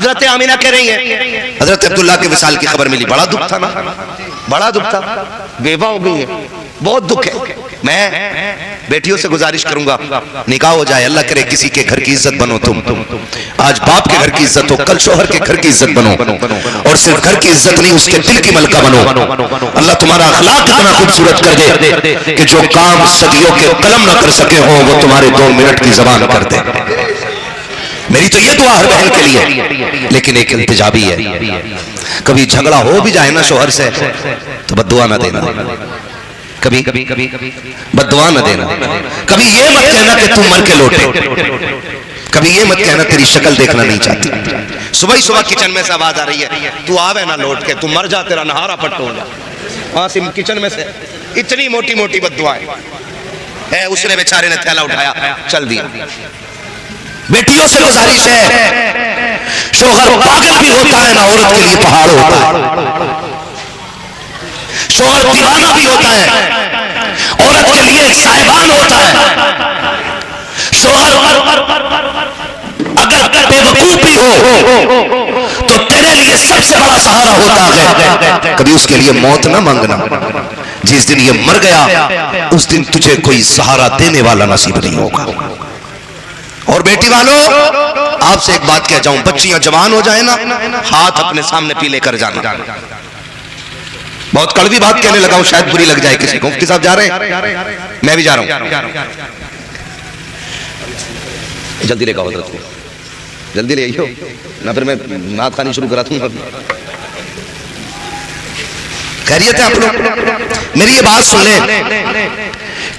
हजरत आमिना कह रही है हजरत अब्दुल्ला के विसाल की खबर मिली, बड़ा दुख था ना, बड़ा दुख था, बेवा हो गई है, बहुत दुख है। मैं बेटियों से गुजारिश करूंगा निकाह हो जाए, अल्लाह करे किसी के घर की इज्जत बनो तुम। आज बाप के घर की इज्जत हो, कल शोहर के घर की इज्जत बनो, और सिर्फ घर की इज्जत नहीं उसके दिल की मलका बनो। अल्लाह तुम्हारा अखलाक इतना खूबसूरत कर दे कि जो काम सदियों के कलम ना कर सके हो वो तुम्हारे 2 मिनट की जबान कर दे। मेरी तो ये दुआ हर बहन के लिए, लेकिन एक इल्तिजा भी है, कभी झगड़ा हो भी जाए ना शोहर से तो बद्दुआ ना देना, कभी बद्दुआ न देना, कभी ये मत कहना कि तुम मर के लौटे, कभी ये मत कहना तेरी शक्ल देखना नहीं चाहती। सुबह ही सुबह किचन में से आवाज आ रही है तू आवे ना लौट के, तू मर जा, तेरा नहारा पट्टो हो जा, वहां से किचन में से इतनी मोटी मोटी बद्दुआएं है। उसने बेचारे ने थैला उठाया चल दिया। बेटियों से गुजारिश है, शोहर पागल भी होता है ना औरत के लिए पहाड़ होता है, शोहर दीवाना भी होता है औरत के लिए एक साहिबान होता है। शोहर अगर बेवकूफ भी हो तो तेरे लिए सबसे बड़ा सहारा होता है। कभी उसके लिए मौत ना मांगना, जिस दिन ये मर गया उस दिन तुझे कोई सहारा देने वाला नसीब नहीं होगा। और बेटी वालों आपसे एक बात कह जाऊं, बच्चियां जवान हो जाए ना हाथ अपने सामने पीले कर जाना। बहुत कड़वी बात कहने लगा हूं, शायद बुरी लग जाए किसी को। मुफ्ती साहब जा रहे हैं, मैं भी जा रहा हूं, जल्दी लेकर हजरत को, जल्दी ले आइयो ना, फिर मैं नात खानी शुरू करा दूंगा। खैरियत है आप लोग? मेरी ये बात सुन ले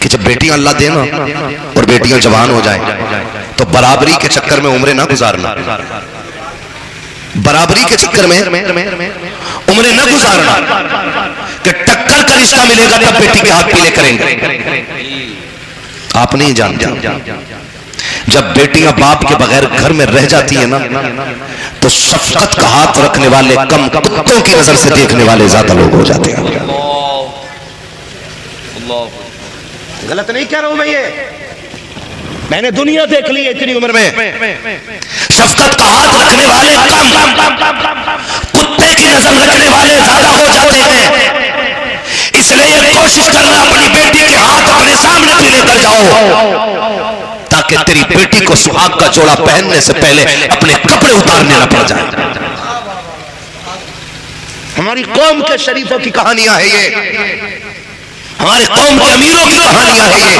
कि जब बेटियां अल्लाह देना और बेटियां जवान हो जाए तो बराबरी के चक्कर में उम्रें ना गुजारना, बराबरी के चक्कर में उम्रें न गुजारना कि टक्कर का रिश्ता मिलेगा तब बेटी के हाथ पीले करेंगे। आप नहीं जानते, जब बेटियां बाप के बगैर घर में रह जाती है ना तो शफकत का हाथ रखने वाले कम, कुत्तों की नजर से देखने वाले ज्यादा लोग हो जाते हैं। गलत नहीं कह रहा हूं मैं, ये मैंने दुनिया देख ली है इतनी उम्र में। शफकत का हाथ रखने वाले कम, कुत्ते की नजर रखने वाले ज्यादा हो जाते हैं। इसलिए कोशिश करना अपनी बेटी के हाथ अपने सामने पीले कर जाओ ताकि तेरी बेटी को सुहाग का जोड़ा पहनने से पहले अपने कपड़े उतारने न पड़ जाए। हमारी कौम के शरीफों की कहानियां है ये, हमारे कौम के अमीरों की कहानियां है ये।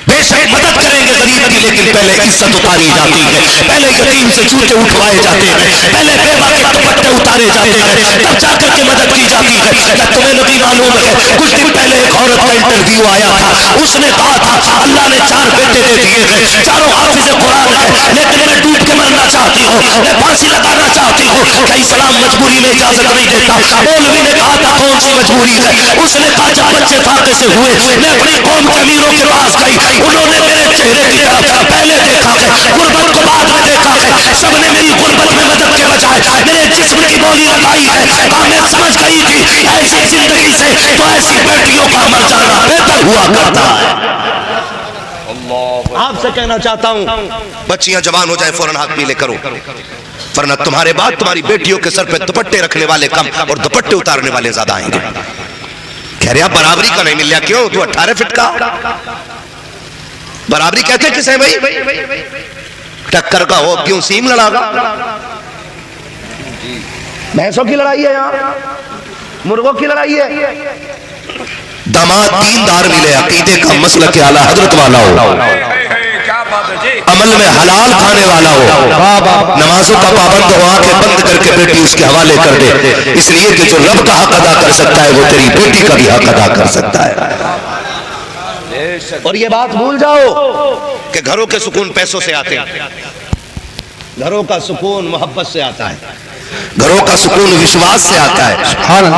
बेशक मदद करेंगे गरीब की, लेकिन पहले इज्जत उतारी जाती है, पहले यतीम से जूते उठवाए जाते हैं, पहले बेवा के दुपट्टे उतारे जाते हैं, तब जाकर के मदद की जाती है। क्या तुम्हें नहीं मालूम है? कुछ दिन पहले एक औरत का इंटरव्यू आया था, उसने कहा था अल्लाह ने 4 बेटे दे दिए हैं, चारों हाफिज़ कुरान है, लेकिन मैं डूब के मरना चाहती हूँ, मैं फांसी लगाना चाहती हूँ। क्या इस्लाम मजबूरी में इजाजत नहीं देता? मौलवी ने कहा था कौन सी मजबूरी है? उसने कहा जब बच्चे फाके से हुए मैं अपनी कौम के अमीरों के पास गई, उन्होंने मेरे चेहरे की तरफ पहले देखा है, गुर्बत को बाद में देखा है, सबने मेरी गुर्बत में मदद के बजाय मेरे जिस्म की बोली लगाई है। कहा मैं समझ गई थी ऐसी जिंदगी से तो ऐसी बेटियों का मर जाना बेहतर हुआ करता है। आपसे कहना चाहता हूं बच्चियां जवान हो जाए फौरन हाथ पीले करो, वरना तुम्हारे बाद तुम्हारी बेटियों के सर पे दुपट्टे रखने वाले कम और दुपट्टे उतारने वाले ज्यादा आएंगे। कह रहे बराबरी का नहीं मिल रहा, क्यों? तू 18 फीट का, बराबरी कहते किसे है भाई? टक्कर का हो, क्यों सींग लड़ागा? भैंसों की लड़ाई है यहाँ, मुर्गों की लड़ाई है। दामाद दीनदार मिले, अकीदे का मसला के आला हजरत वाला हो, अमल में हलाल खाने वाला हो, नमाजों का पाबंद हो, आंखें बंद करके बेटी उसके हवाले कर दे, इसलिए कि जो रब का हक अदा कर सकता है वो तेरी बेटी का भी हक अदा कर सकता है। और ये बात भूल जाओ कि घरों के सुकून पैसों से आते हैं, घरों का सुकून मोहब्बत से आता है, घरों का सुकून विश्वास से आता है,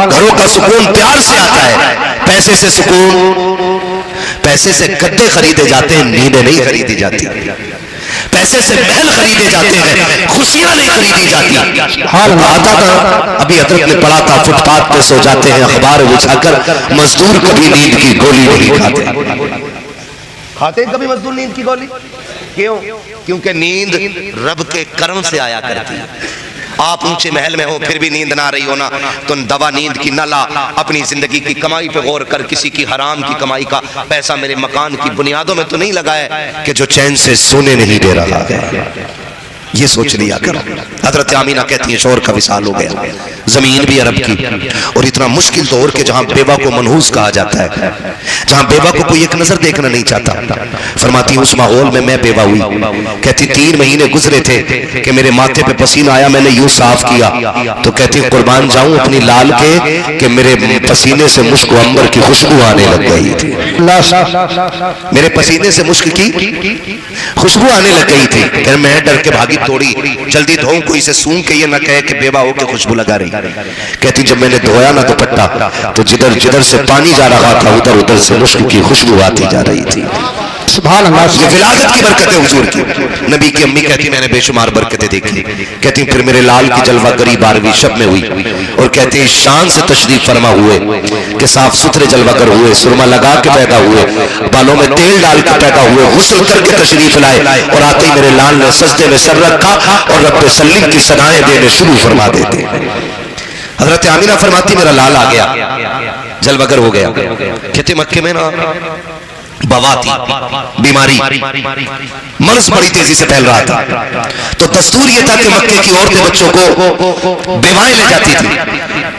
घरों का सुकून प्यार से आता है। पैसे से सुकून, पैसे से गद्दे खरीदे जाते हैं, नींदें नहीं खरीदी जाती। पैसे से महल खरीदे जाते हैं, खुशियां नहीं खरीदी जाती। आता था अभी हजरत ने पढ़ा था, फुटपाथ पे सो जाते हैं अखबार बिछाकर, मजदूर कभी नींद की गोली नहीं खाते। खाते कभी मजदूर नींद की गोली? क्यों? क्योंकि नींद रब के करम से आया करती है। आप ऊंचे महल में हो फिर भी नींद ना आ रही हो ना, तो दवा नींद की न ला। अपनी जिंदगी की कमाई पे गौर कर, किसी की हराम की कमाई का पैसा मेरे मकान की बुनियादों में तो नहीं लगाया कि जो चैन से सोने नहीं दे रहा है। ये सोच लिया करो। हजरत आमीना कहती है शोर का विसाल हो गया, जमीन भी अरब की, और इतना मुश्किल दौर के जहां बेवा को मनहूस कहा जाता है, जहां बेवा को कोई एक नजर देखना नहीं चाहता। फरमाती उस माहौल में मैं बेवा हुई। कहती 3 महीने गुजरे थे कि मेरे माथे पे पसीना आया, मैंने यूं साफ किया तो कहती कुर्बान जाऊं अपनी लाल के कि मेरे पसीने से मुश्क अंबर की खुशबू आने लग गई थी। मेरे पसीने से मुश्क की खुशबू आने लग गई थी। मैं डर के भागी थोड़ी जल्दी धोऊं, कोई से सूंघ के ये ना कहे कि बेवा हो के खुशबू लगा रही। कहती जब मैंने धोया ना दुपट्टा तो जिधर जिधर से पानी जा रहा था उधर उधर से मुश्क की खुशबू आती जा रही थी। सुभान अल्लाह, ये विलादत की बरकत है हुजूर की। नबी की अम्मी कहती मैंने बेशुमार बरकतें देखी। कहती फिर मेरे लाल की जलवा गरी 12वीं शब में हुई, और कहते हैं शान से तशरीफ फरमा हुए कि साफ सुथरे जलवागर हुए, सुरमा लगा के पैदा हुए, बालों में तेल डाल के पैदा हुए, गुस्ल करके तशरीफ लाए, और आते ही मेरे लाल ने सजदे में सर रखा और रब्बे सल्लीम की सदाएं देने शुरू फरमा देते। हजरत आमीना फरमाती मेरा लाल आ गया, जलवागर हो गया। कहते मक्के में ना बवा थी, बीमारी, मर्ज बड़ी तेजी से फैल रहा था। तो दस्तूर यह था कि मक्के की औरतें बच्चों को बेवाएं ले जाती थी,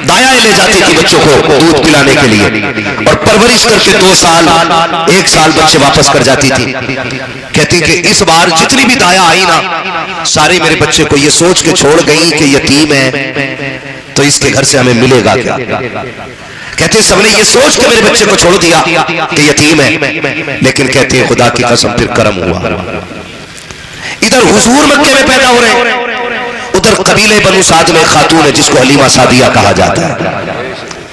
दायाएं ले जाती थी बच्चों को दूध पिलाने के लिए, और परवरिश करके 2 साल 1 साल बच्चे वापस कर जाती थी। कहती कि इस बार जितनी भी दाया आई ना, सारे मेरे बच्चे को ये सोच के छोड़ गई कि यतीम है तो इसके घर से हमें मिलेगा क्या। कहते सबने ये सोच के मेरे बच्चे को छोड़ दिया कि यतीम है, लेकिन कहते हैं खुदा की कसम फिर करम हुआ। इधर हुजूर मक्के में पैदा हो रहे हैं, उधर कबीले बनु साद में खातून है जिसको हलीमा सादिया कहा जाता है।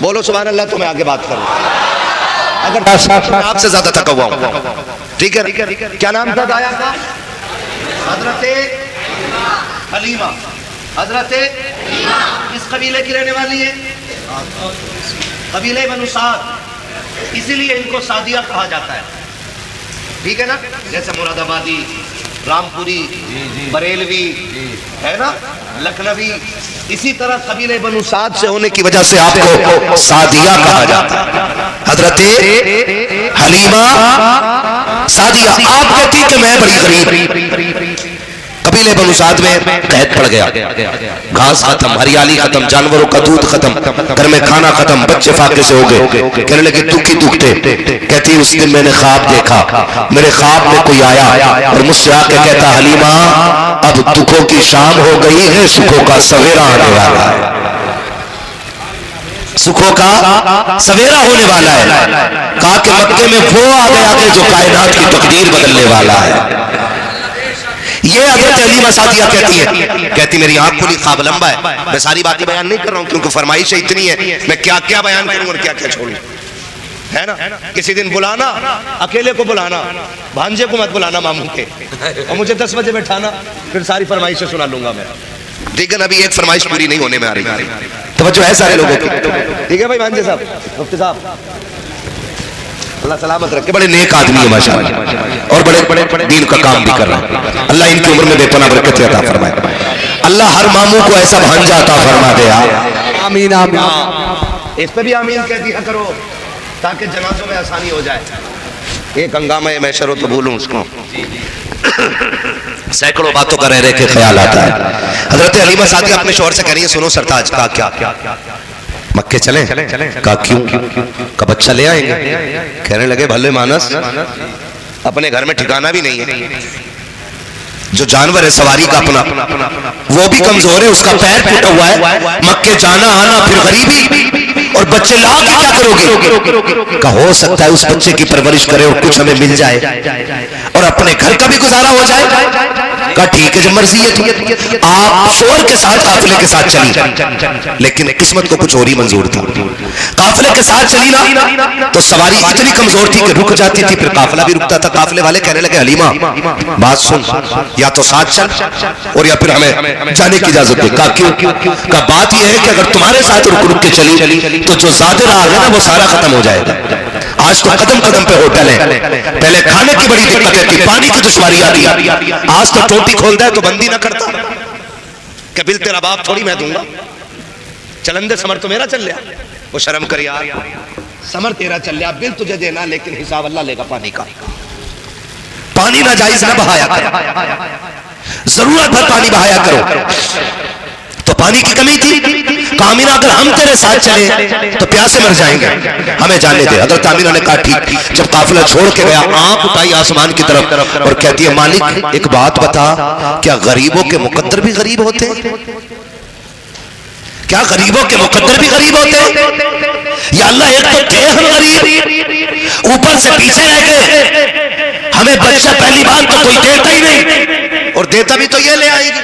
बोलो सुभान अल्लाह। तो मैं आगे बात करूं, अगर आपसे ज्यादा थका हुआ हूं, ठीक है। क्या नाम था दाया का? हजरत हलीमा। हजरत किस कबीले की रहने वाली है? कबीले बनु साद, इसीलिए इनको सादिया कहा जाता है, ठीक है ना। जैसे मुरादाबादी, रामपुरी, बरेलवी है ना, लखनवी, इसी तरह कबीले बनु साद से होने की वजह से आपको सादिया कहा जाता है। हजरत हलीमा सादिया। आप कहती कि मैं बड़ी गरीब, कबीले बनु साद में कैद पड़ गया, घास खत्म, हरियाली खत्म, जानवरों का दूध खत्म, घर में खाना खत्म, बच्चे फाके से हो गए। कहने लगे दुखी दुखते। कहती उस दिन मैंने ख्वाब देखा, मेरे ख्वाब में कोई आया और मुझसे आके कहता हलीमा अब दुखों की शाम हो गई है, सुखों का सवेरा आने वाला है, सुखों का सवेरा होने वाला है। कहा कि मक्के में वो आ गया कि जो कायनात की तकदीर बदलने वाला है। ये हजरत हलीमा सादिया कहती है, कहती मेरी आंख खुली, ख्वाब लंबा है। मैं सारी बातें बयान नहीं कर रहा हूं क्योंकि फरमाइश इतनी है, मैं क्या क्या बयान करूं और क्या क्या छोड़ूं, है ना। किसी दिन बुलाना, अकेले को बुलाना, भांजे को मत बुलाना मामू के, और मुझे 10 बजे बैठाना, फिर सारी फरमाइशें सुना लूंगा मैं। ठीक है ना, अभी एक फरमाइश पूरी नहीं होने में आ रही, तवज्जो है सारे लोगों की। ठीक है भाई भांजे साहब, मुफ्ती साहब, अल्लाह सलामत रखे, बड़े नेक आदमी है माशाअल्लाह, और बड़े बड़े दीन का काम भी कर रहे हैं। अल्लाह इनकी उम्र में बेपनाह बरकत अता फरमाए। अल्लाह हर मामू को ऐसा भांजा अता फरमा दे। आमीन आमीन। इस पे भी आमीन कह दिया करो ताकि जनाजों में आसानी हो जाए। एक हंगामा मैं शरो तो भूलूं उसको, सैकड़ों बातों का रह रहे के ख्याल आता है। हजरत हलीमा सादिया अपने शौहर से कह रही है सुनो सरताज, का क्या मक्के चले? कहा क्यों? का बच्चा ले आएंगे। कहने लगे भले मानस, अपने घर में ठिकाना भी नहीं है, जो जानवर है सवारी का अपना वो भी कमजोर है, उसका पैर टूटा हुआ है, मक्के जाना आना, फिर गरीबी, और बच्चे ला के क्या करोगे? का हो सकता है उस बच्चे की परवरिश करे और कुछ हमें मिल जाए और अपने घर का भी गुजारा हो जाए। का ठीक है, जब मर्जी है। आप शोर के साथ काफिले के साथ चली, लेकिन किस्मत को कुछ और ही मंजूर था। काफिले के साथ चली ना तो सवारी इतनी कमजोर थी कि रुक जाती थी, फिर काफिला भी रुकता था। काफिले वाले कहने लगे हलीमा बात सुन, या तो साथ चल और या फिर हमें जाने की इजाजत दे। का क्यों? का बात यह है कि अगर तुम्हारे साथ रुक रुक के चली तो जो ज़ादिर आ गया ना वो सारा खत्म हो जाएगा। आज तो कदम कदम पे होटल है। पहले खाने की बड़ी दिक्कत थी, पानी की दुश्वारी आती, आज तो टोपी खोलता है तो बंदी ना करता कि बिल तेरा बाप थोड़ी मैं दूंगा, चलंदे समर तो मेरा चल लिया। वो शर्म कर यार, समर तेरा चल लिया, बिल तुझे देना, लेकिन हिसाब अल्लाह लेगा पानी का। पानी ना जायज ना बहाया करो, जरूरत भर पानी बहाया करो। तो पानी की कमी थी, आमीना अगर हम तेरे साथ चले तो प्यासे मर जाएंगे, हमें जाने दे। हज़रत आमीना ने कहा ठीक। जब काफिला छोड़ के गया, आंख उठाई आसमान की तरफ और कहती है मालिक एक बात बता, क्या गरीबों के मुकद्दर भी गरीब होते हैं? क्या गरीबों के मुकद्दर भी गरीब होते हैं? या अल्लाह एक तो थे हम गरीब, ऊपर से पीछे रह गए, हमें बच्चा पहली बार तो कोई देता ही नहीं, और देता भी तो ये ले आएगी,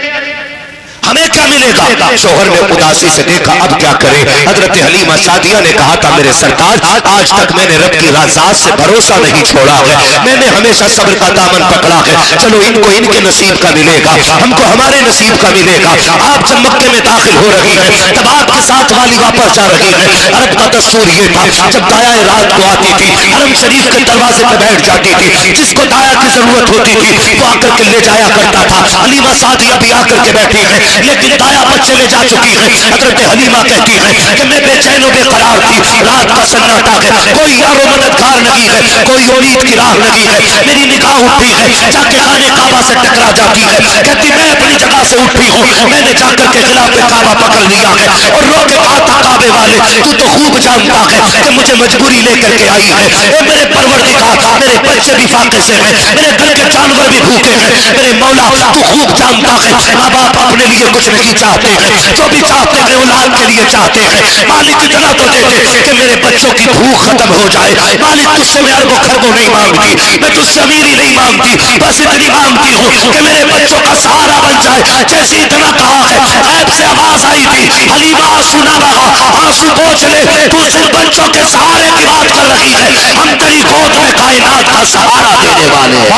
हमें क्या मिलेगा? शोहर ने उदासी से देखा, अब क्या करे? हजरत हलीमा सादिया ने कहा था मेरे सरताज, आज तक मैंने रब की राज़ात से भरोसा नहीं छोड़ा है, मैंने हमेशा सब्र का दामन पकड़ा है। चलो इनको इनके नसीब का मिलेगा, हमको हमारे नसीब का मिलेगा। आप जब मक्के में दाखिल हो रही है तब आपके साथ वाली वापस जा रही है। अरब का दस्तूर ये था, जब दाया रात को आती थी हरम शरीफ के दरवाजे पर बैठ जाती थी, जिसको दाया की जरूरत होती थी वो आकर के ले जाया करता था। हलीमा सादिया भी आकर के बैठी है, लेकिन दाया बच्चे ले जा चुकी है। हजरत हलीमा कहती है कि मैं बेचैन बेकरार थी, रात का सन्नाटा है, कोई यारो मददगार नहीं है, कोई उम्मीद की राह नहीं है। मेरी निगाह उठती है, जाके खाने काबा से टकरा जाती है। कहती मैं अपनी जगह से उठी हूँ, मैंने जाकर के खिलाफ काबा पकड़ लिया है और रो के कहा था काबे वाले तू तो खूब जानता है कि मुझे मजबूरी लेकर के आई है। मेरे परवरदिगार, मेरे बच्चे भी फाके से हैं, मेरे घर के जानवर भी भूखे हैं, मेरे मौला तू खूब जानता है माँ बाप अपने लिए कुछ नहीं चाहते हैं, जो भी चाहते हैं औलाद के लिए चाहते हैं। मालिक इतना तो दे दे कि मेरे बच्चों की भूख खत्म हो जाए। मालिक तुझसे मैं अरबों खरबों नहीं मांगती, मैं तुझसे अमीरी नहीं मांगती, बस इतनी मांगती हूँ कि मेरे बच्चों का सहारा बन जाए। जैसे इतना कहा है ऐब से आवाज आई थी, हलीमा आंसू ना बहा, आंसू पोंछ ले, तू सिर्फ बच्चों के सहारे की बात कर रही है, हम तेरी गोद में कायनात का सहारा देने वाले हैं।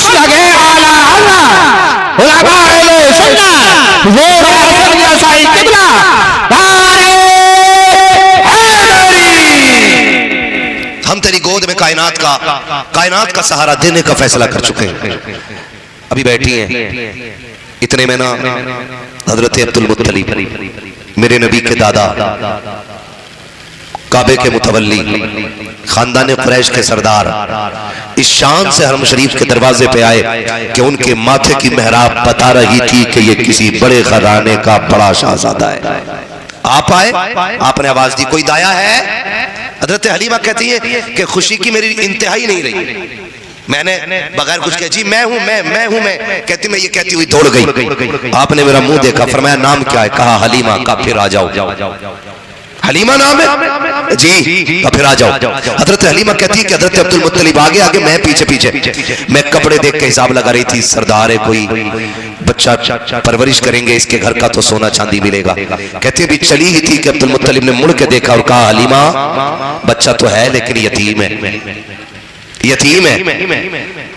लगे आला अल्लाह उलमा अहले सुन्नत जोर अफजल जैसाई किबला नारे हैदरी। हम तेरी गोद में कायनात का सहारा देने का फैसला कर चुके हैं। अभी बैठी हैं, इतने में ना हजरत अब्दुल मुत्तलिब मेरे नबी के दादा, काबे के मुतवल्ली, खानदान कुरैश के सरदार, इस शान से हरम शरीफ के दरवाजे पे आए कि उनके माथे की मेहराब बता रही थी कि ये किसी बड़े घराने का बड़ा शहजादा है। आप आए, आपने आवाज दी कोई दाया है? हजरत हलीमा कहती है कि खुशी की मेरी इंतहाई नहीं रही, मैंने बगैर कुछ कहा जी मैं हूं, मैं हूं, मैं कहती, मैं ये कहती हुई दौड़ गई। आपने मेरा मुंह देखा, फरमाया नाम क्या है? कहा हलीमा का। फिर आ जाओ। हलीमा नाम है जी, तो फिर आ जाओ। हजरत हलीमा कहती है कि हजरत अब्दुल मुत्तलिब आगे आगे, मैं पीछे पीछे। मैं कपड़े देख के हिसाब लगा रही थी, सरदार है, कोई बच्चा परवरिश करेंगे, इसके घर का तो सोना चांदी मिलेगा। कहती है भी चली ही थी कि अब्दुल मुत्तलिब ने मुड़ के देखा और कहा हलीमा बच्चा तो है लेकिन यतीम है, यतीम है,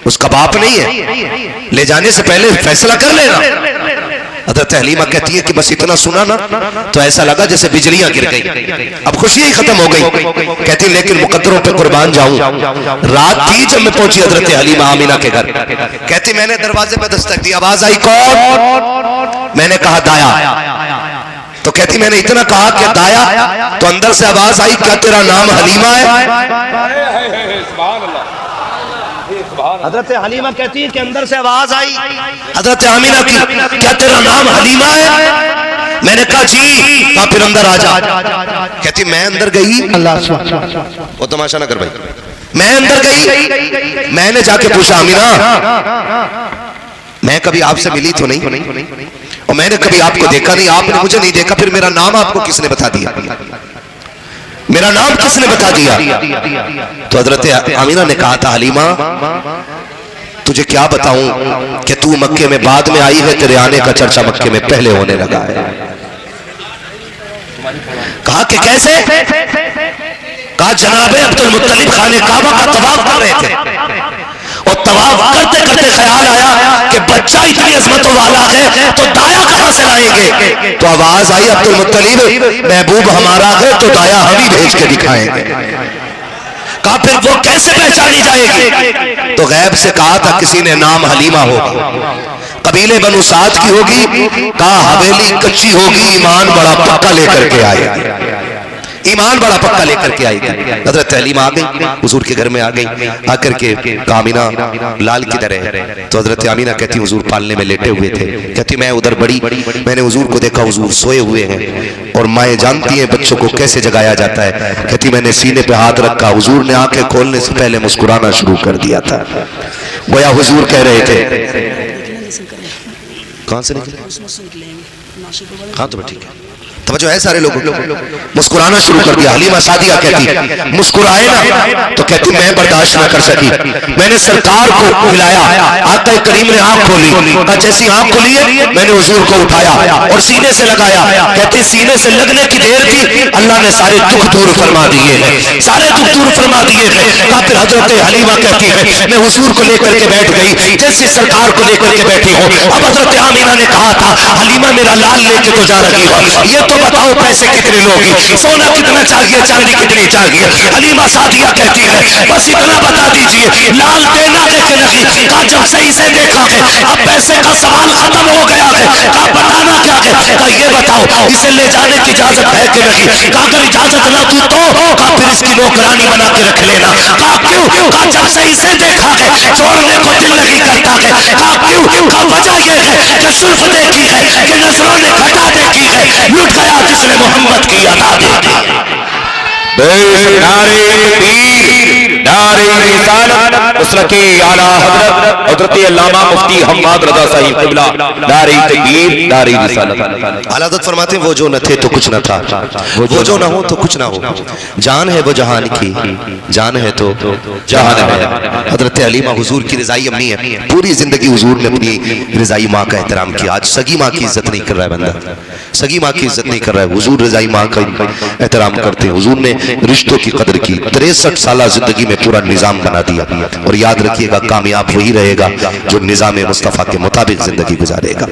उसका बाप नहीं है, ले जाने से पहले फैसला कर लेना। हज़रत हलीमा कहती है कि बस इतना सुना ना तो ऐसा लगा जैसे बिजलियां गिर गई, अब खुशी ही खत्म हो गई। कहती लेकिन मुकद्दरों पे कुर्बान जाऊं, रात थी जब मैं पहुंची हज़रत हलीमा आमीना के घर। कहती मैंने दरवाजे पे दस्तक दी, आवाज आई कौन? मैंने कहा दाया। तो कहती मैंने इतना कहा कि दाया, तो अंदर से आवाज आई क्या तेरा नाम हलीमा है? हजरत हलीमा कहती है कि अंदर से आवाज आई हजरत आमीना की, क्या तेरा नाम हलीमा है? मैंने कहा जी। कहा फिर अंदर आ जा। कहती मैं अंदर गई, वो तमाशा ना कर भाई, मैं अंदर गई, मैंने जाके पूछा आमीना मैं कभी आपसे मिली तो नहीं, और मैंने कभी आपको देखा नहीं, आपने मुझे नहीं देखा, फिर मेरा नाम आपको किसने बता दिया? मेरा नाम किसने बता दिया? तो हजरत आमीना ने कहा था हलीमा तुझे क्या बताऊं कि तू मक्के में बाद में आई है, तेरे आने का चर्चा मक्के में पहले होने लगा है। कहा कि कैसे? कहा जनाबे अब्दुल मुत्तलिब खाने काबा का तवाफ कर रहे थे और तवाफ करते करते ख्याल आया कि बच्चा बच्चा इतनी अजमतों वाला है तो दाया कहां से लाएंगे? तो आवाज आई अब्दुल मुत्तलिब महबूब हमारा है तो दाया हम ही भेज के दिखाएंगे। कहा फिर वो कैसे पहचानी जाएगी? तो गैब से कहा था किसी ने नाम हलीमा होगा, कबीले बनु साद की होगी। कहा हवेली कच्ची होगी, ईमान बड़ा पक्का लेकर के आएगी, ईमान बड़ा पक्का लेकर के आएगी। हजरत हलीमा आ गई, हुजूर के घर में आ गई। आकर के कामिना लाल किधर है? तो हजरत आमीना कहती हुजूर पालने में लेटे हुए थे। कहती मैं उधर बड़ी, मैंने हुजूर को देखा हुजूर सोए हुए हैं और माएँ जानती हैं बच्चों को कैसे जगाया जाता है। कहती मैंने सीने पे हाथ रखा, हुजूर ने आंखें खोलने से पहले मुस्कुराना शुरू कर दिया था। गोया हुजूर कह रहे थे कहां से निकले? हाँ तो ठीक है, जो है सारे लोगों मुस्कुराना शुरू कर दिया। हलीमा सादिया कहती मुस्कुराए ना, तो कहती मैं बर्दाश्त न कर सकी, मैंने सरकार को हिलाया, आका करीम ने आंख खोली, जैसी आंख खोली है मैंने हुजूर को उठाया और सीने से लगाया। कहती सीने से लगने की देर थी, अल्लाह ने सारे दुख दूर फरमा दिए हैं, सारे दुख दूर फरमा दिए हैं। फिर हजरत हलीमा कहती है मैं हुजूर को लेकर के बैठ गई जैसे सरकार को लेकर के बैठी हूँ। अब हजरत आमीना ने कहा था हलीमा मेरा लाल लेके तो जा रही हो, ये तो बताओ पैसे कितने लोगी, सोना कितना चाहिए, चांदी कितनी चाहिए? हलीमा सादिया कहती है बस इतना बता दीजिए, लाल देना है कि नहीं? कहा जब सही से देखा है अब पैसे का सवाल खत्म हो गया है। कहा बताना क्या है? कहा ये बताओ इसे ले जाने की इजाजत है कि नहीं? कहा अगर इजाजत ना दी तो कहा फिर इसकी नौकरानी बना के रख लेना। कहा क्यों? कहा जब सही से देखा है छोड़ने को दिल नहीं करता है। कहा क्यों? कहा वजह यह है कि सुल्फ देखी है कि नजरों ने घटा देखी है, लुट गया जिसने मोहम्मद की अदा देखी। आलादत फरमाते हैं वो जो न थे तो कुछ न था, वो जो न हो तो कुछ न हो, जान है वो जहान की, जान है तो जहान है। हजरत हलीमा हुजूर की रिजाई अम्मी है, पूरी जिंदगी हुजूर ने अपनी रिजाई माँ का एहतराम किया। आज सगी माँ की इज्जत नहीं कर रहा है बंदा, सगी माँ की इज्जत नहीं कर रहा है, हुजूर रिजाई माँ का एहतराम करते हैं। हुजूर ने रिश्तों की कदर की, 63 साल जिंदगी में पूरा निजाम बना दिया। और याद रखिएगा कामयाब वही रहेगा जो निजाम मुस्तफा के मुताबिक जिंदगी गुजारेगा,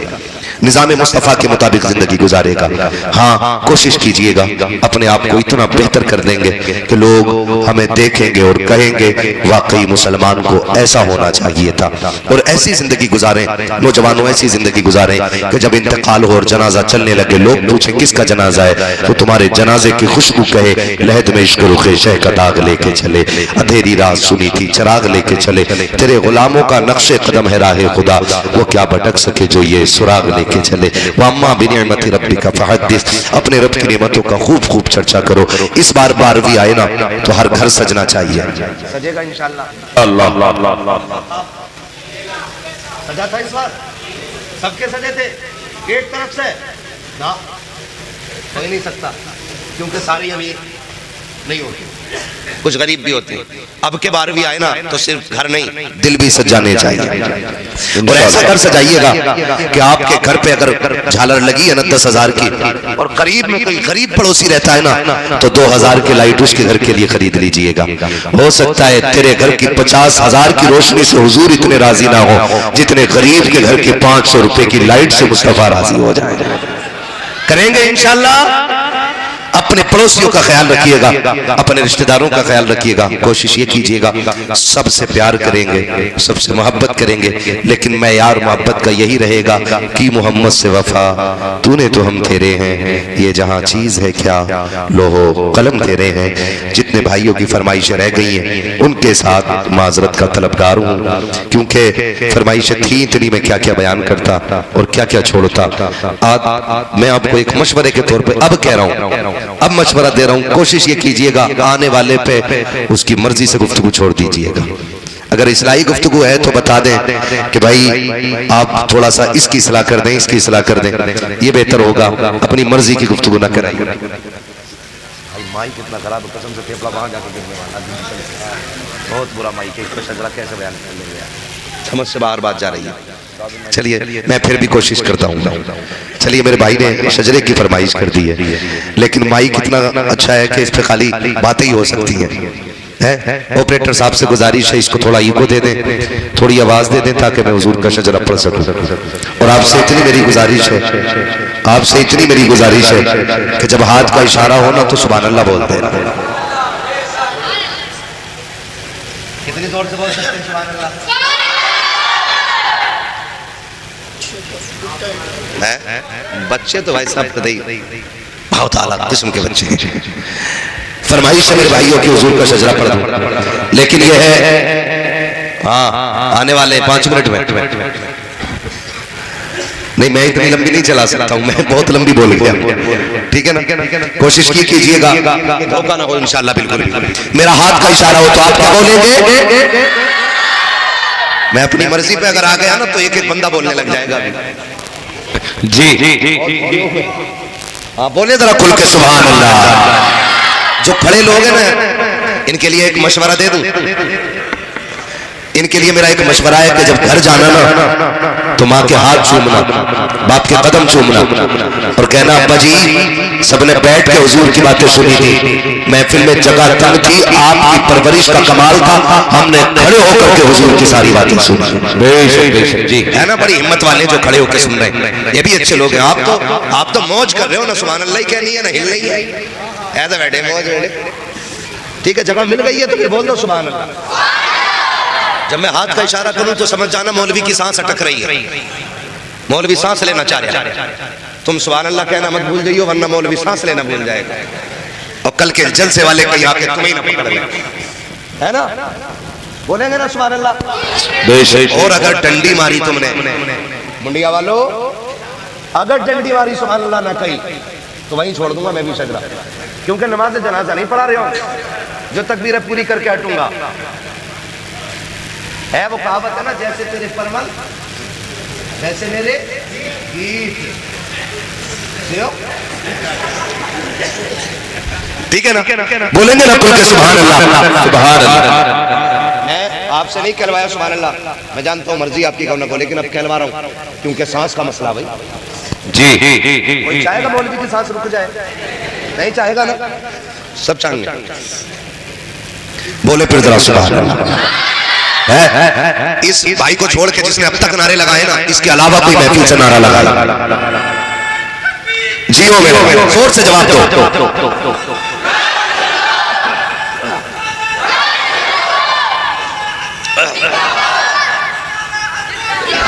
निजाम मुस्तफा के मुताबिक जिंदगी गुजारेगा। हाँ कोशिश कीजिएगा अपने आप को इतना बेहतर कर लेंगे कि लोग हमें देखेंगे और कहेंगे वाकई मुसलमान को ऐसा होना चाहिए था। और ऐसी जिंदगी गुजारें नौजवानों, ऐसी जिंदगी गुजारें कि जब इंतकाल हो और जनाजा चलने लगे लोग पूछे किसका जनाजा है, तो तुम्हारे जनाजे की खुशबू कहे लहद में इश्क रुखे शह का दाग लेके चले, अंधेरी रात सुनी थी चिराग लेके चले, तेरे गुलामों का नक्शे कदम है राहे खुदा, वो क्या भटक सके जो ये सुराग लेके चले। वम्मा बिनिअमति रब्बिका फहद्दिस, अपने रब की नेमतों का खूब खूब चर्चा करो। इस बार 12वीं आए ना तो हर घर सजना चाहिए, सजेगा इंशाअल्लाह। अल्लाह सजा था इस बार, सबके सजे थे एक तरफ से ना, हो ही नहीं सकता क्योंकि सारी अभी नहीं होगी, कुछ गरीब भी होते हैं। अब के 12वीं आए ना तो सिर्फ घर नहीं दिल भी सजाने चाहिए। और ऐसा घर सजाइएगा कि आपके घर पे अगर झालर लगी है ना 10,000 की और करीब में कोई गरीब पड़ोसी रहता है ना तो 2,000 की लाइट उसके घर के लिए खरीद लीजिएगा। हो सकता है तेरे घर की 50,000 की रोशनी से हुजूर इतने राजी ना हो जितने गरीब के घर की 500 रुपए की लाइट से मुस्तफा राजी हो जाए। करेंगे इंशाअल्लाह। अपने पड़ोसियों का ख्याल रखिएगा, अपने रिश्तेदारों का ख्याल रखिएगा। कोशिश ये कीजिएगा सबसे प्यार करेंगे, सबसे मोहब्बत करेंगे, लेकिन मैं यार मोहब्बत का यही रहेगा कि मोहम्मद से वफा तूने तो हम तेरे हैं, ये जहां चीज है क्या लोहो कलम तेरे हैं। जितने भाइयों की फरमाइशें रह गई हैं उनके साथ माजरत का तलबगार हूँ, क्योंकि फरमाइशें थी इतनी मैं क्या क्या बयान करता और क्या क्या छोड़ता। आज मैं आपको एक मशवरे के तौर पर अब कह रहा हूँ, अब मशवरा दे रहा हूं, कोशिश ये कीजिएगा आने वाले पे उसकी मर्जी से गुफ्तगू छोड़ दीजिएगा। अगर इस्लाही गुफ्तगू है तो बता दें कि भाई आप थोड़ा सा इसकी सलाह कर दें, इसकी सलाह कर दें, ये बेहतर होगा। अपनी मर्जी की गुफ्तगू ना करें। माइक कितना खराब है, कसम से फेफड़ा वहां जाकर गिरने वाला, बहुत बुरा माइक है, इसका शजरा कैसे बयान कर लेंगे, समझ से बाहर बात जा रही है। चलिए मैं फिर भी कोशिश करता हूँ। चलिए मेरे भाई ने शजरे की फरमाइश कर दी है, लेकिन माइक इतना अच्छा है कि इस पे खाली बातें ही हो सकती हैं। ऑपरेटर साहब से गुजारिश है, इसको थोड़ा ईगो दे दें, थोड़ी आवाज दे दें ताकि मैं हुजूर का शजरा पढ़ सकूं। और आपसे इतनी मेरी गुजारिश है, आपसे इतनी मेरी गुजारिश है कि जब हाथ का इशारा हो ना तो सुभान अल्लाह बोलते हैं। कितनी जोर से बोल सकते हैं सुभान अल्लाह? बच्चे तो भाई साहब कदई बहुत आला किस्म के बच्चे हैं। फरमाइश है मेरे भाइयों की हुजूर का शजरा पढ़ दूं, लेकिन ये है हाँ आने वाले 5 मिनट में नहीं, मैं इतनी लंबी नहीं चला सकता हूं, मैं बहुत लंबी बोल गया, ठीक है ना? कोशिश कीजिएगा धोखा ना हो इंशाल्लाह। बिल्कुल मेरा हाथ का इशारा हो तो आप क्या बोलेंगे? मैं अपनी मर्जी पे अगर आ गया ना तो एक एक बंदा बोलने लग जाएगा। जी हाँ बोले जरा खुल के सुभान अल्लाह। जो खड़े लोग हैं ना इनके लिए एक मशवरा दे दूं, इनके लिए मेरा एक मशवरा है कि जब घर जाना ना तो माँ के हाथ चूमना, बाप के कदम चूमना और कहना अब्बा जी सबने बैठ के हुजूर की बातें सुनी थी, महफिल में जगह तंग थी, आपकी परवरिश का कमाल था, हमने खड़े होकर के हुजूर की सारी बातें सुनी। बेशक जी है ना, बड़ी हिम्मत वाले जो खड़े होकर सुन रहे हैं, ये भी अच्छे लोग हैं। आप तो मौज कर रहे हो ना, सुभान अल्लाह ही कहनी है ना, हिल रही है ऐसा बैठे मौज बैठे, ठीक है? जगह मिल गई है तो फिर बोल दो सुभान अल्लाह। जब मैं हाथ का इशारा करूं तो समझ जाना मौलवी की सांस अटक रही है, मौलवी सांस लेना चाह रहा है। तुम सुभान अल्लाह कहना मत भूल जाइयो वरना मौलवी सांस लेना भूल जाएगा और कल के जलसे वाले कहीं आके तुम्हें ना पकड़ ले, है ना? बोलेंगे ना सुभान अल्लाह? और अगर डंडी मारी तुमने मुंडिया वालों, अगर डंडी मारी सुभान अल्लाह ना कही तो वहीं छोड़ दूंगा मैं भी शजरा, क्योंकि नमाज जनाजा नहीं पढ़ा रहे हो, जो तकबीरें पूरी करके हटूंगा। है वो कहावत है ना, जैसे तेरे परवल वैसे मेरे गीत, ठीक है ना? बोलेंगे ना खुल के सुभान अल्लाह? सुभान अल्लाह। मैं आपसे नहीं कहलवाया सुभान अल्लाह, मैं जानता हूँ मर्जी आपकी कहो ना को, लेकिन अब कहलवा रहा हूँ क्योंकि सांस का मसला भाई। जी कोई चाहेगा मौलवी की सांस रुक जाए? नहीं चाहेगा ना, सब चाहेंगे। बोले फिर जरा सुभान अल्लाह। इस भाई को छोड़ के जिसने अब तक नारे लगाए ना, इसके अलावा कोई महफिल से नारा लगा जियो मेरे जोर से जवाब दो।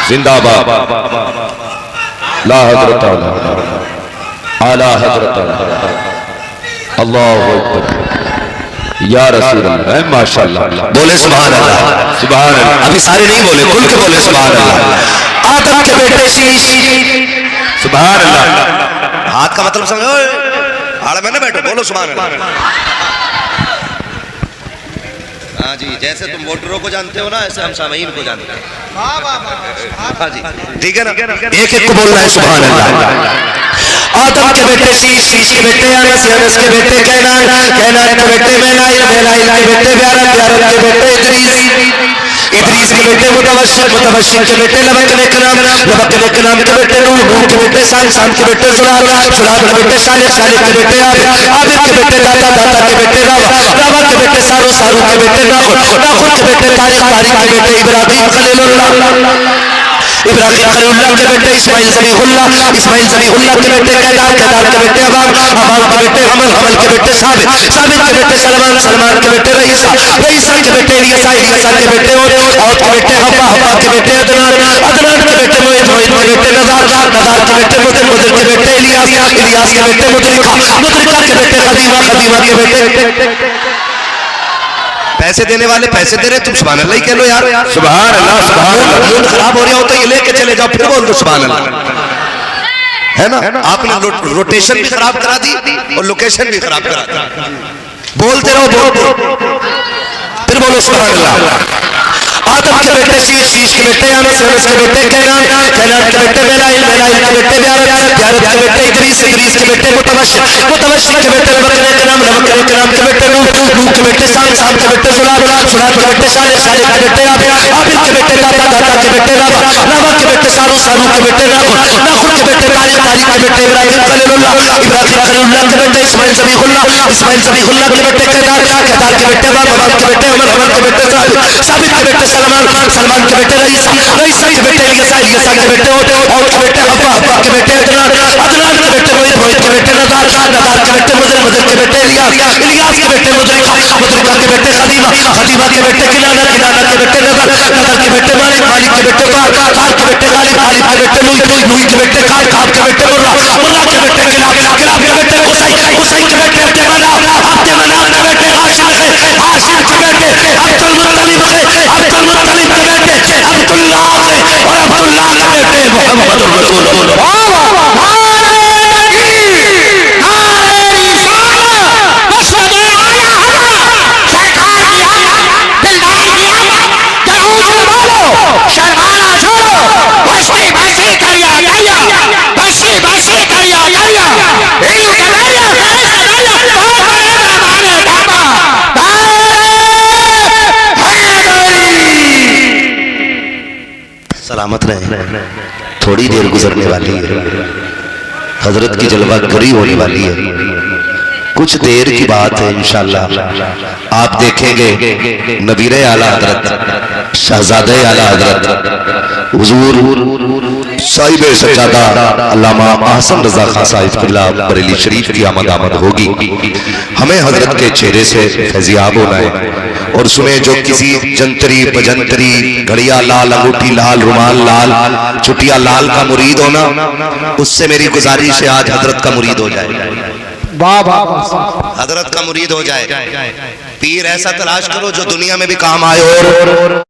जिंदाबाद ला हज़रत आला हज़रत अल्लाहु अकबर या रसूल अल्लाह, माशाअल्लाह। बोले सुभान अल्लाह, सुभान अल्लाह। अभी सारे नहीं बोले, खुल के बोले सुभान अल्लाह। आदम के बेटे शीश, सुभान अल्लाह। हाथ का मतलब समझो, आड़े में ना बैठो, बोलो सुभान अल्लाह। हाँ जी, जैसे तुम वोटरों को जानते हो ना, ऐसे हम सामीन को जानते हैं। हाँ जी ठीक है ना, एक एक को बोलना है सुभान अल्लाह। आदम के बेटे शीश, शीश के बेटे अनस, अनस के बेटे कैनान, कैनान के बेटे मेनाइल, मेनाइल के बेटे ब्यारत, ब्यारत के बेटे इदरीस, इदरीस के बेटे मुतवश्शिर, मुतवश्शिर के बेटे लबक ने कलाम, लबक ने कलाम के बेटे नूह, नूह के बेटे साल, साल के बेटे सुलाल, सुलाल के बेटे सालिह, सालिह के बेटे आबिद, आबिद के बेटे दाता, दाता के बेटे रावा, रावा के बेटे सारू, सारू के बेटे नाखुन, नाखुन के बेटे तारिक, तारिक के बेटे इब्राहीम खलीलुल्लाह, इब्राहिम खलीलुल्लाह के बेटे इस्माइल ज़बीहुल्लाह, इस्माइल ज़बीहुल्लाह के बेटे कैदार, कैदार के बेटे अबाब, अबाब के बेटे हमल, हमल के बेटे साबित, साबित के बेटे सलमान, सलमान के बेटे रईसा, रईसा के बेटे इलियासा, इलियासा के बेटे औद के बेटे हब्बा, हब्बा के बेटे अदनान, अदनान के बेटे मोइद, मोइद के बेटे नज़ार, नज़ार के बेटे मुदर, मुदर के बेटे इलियास, इलियास के बेटे मुदरिका, मुदरिका के बेटे खदीमा, खदीमा के बेटे। पैसे देने वाले पैसे दे रहे, तुम सुभान अल्लाह ही कह लो यार। सुभान अल्लाह, सुभान अल्लाह। मूड खराब हो रहा हो तो ये लेके चले जाओ, फिर बोल दो सुभान अल्लाह, है ना? आपने रोटेशन भी खराब करा दी और लोकेशन भी खराब करा दी। बोलते रहो, बोलते फिर बोलो सुभान अल्लाह। आदम के बेटे शीश, शीश के बेटे अनस, अनस के बेटे कैनान, कैनान के बेटे मेनाइल, मेनाइल के बेटे ब्यारत, ब्यारत के बेटे इदरीस, इदरीस के बेटे मुतवश्शिर, मुतवश्शिर के बेटे लबक ने कलाम, लबक ने कलाम के बेटे नूह, नूह के बेटे साल, साल के बेटे सुलाल, सुलाल के बेटे सालिह, सालिह के बेटे आबिद, आबिद के बेटे दाता, दाता के बेटे रावा, रावा के बेटे सारू, सारू के बेटे नाखुर के बेटे तारिक के बेटे इब्राहिम खलीलुल्लाह के बेटे इस्माइल ज़बीहुल्लाह के बेटे केदार के बेटे मबारक के बेटे उमर के बेटे साबित के बेटे सलमान के बेटे रईसा के बेटे इलियासा के बेटे और के बेटे अब्बा के बेटे अदनान के बेटे मोहित के बेटे नदार के बेटे मुदर के बेटे इलियास के बेटे मुदरिका के बेटे खदीमा के बेटे किनाना के बेटे नदर के बेटे मालिक के बेटे पार के बेटे गालिब के बेटे लुई के बेटे खाब के बेटे मुर्रा के बेटे किलाब के बेटे हुसैन के बेटे अब्दुल मनाफ के बेटे हाशिम के बेटे अब्दुल मुत्तलिब के बेटे अब्दुल्लाह और अब्दुल्लाह के बेटे मुहम्मदुर रसूलुल्लाह। सलामत रहे, थोड़ी देर गुजरने वाली है, हजरत की जलवा गरी होने वाली है, कुछ देर की बात है। इंशाअल्लाह आप देखेंगे नबीरे आला हजरत शहजादे आला हजरत हुजूर साहिब सज्जादा अल्लामा अहसन रजा खान साहिब किबला बरेली शरीफ की आमद होगी। हमें हजरत के चेहरे से फैजियाब होना है और सुने जो किसी जंतरी बजंतरी घड़िया लाल अंगूठी लाल रुमाल लाल चुटिया लाल का मुरीद होना, उससे मेरी गुजारिश है आज हजरत का मुरीद हो जाए, हजरत का मुरीद हो जाए। पीर ऐसा तलाश करो जो दुनिया में भी काम आए और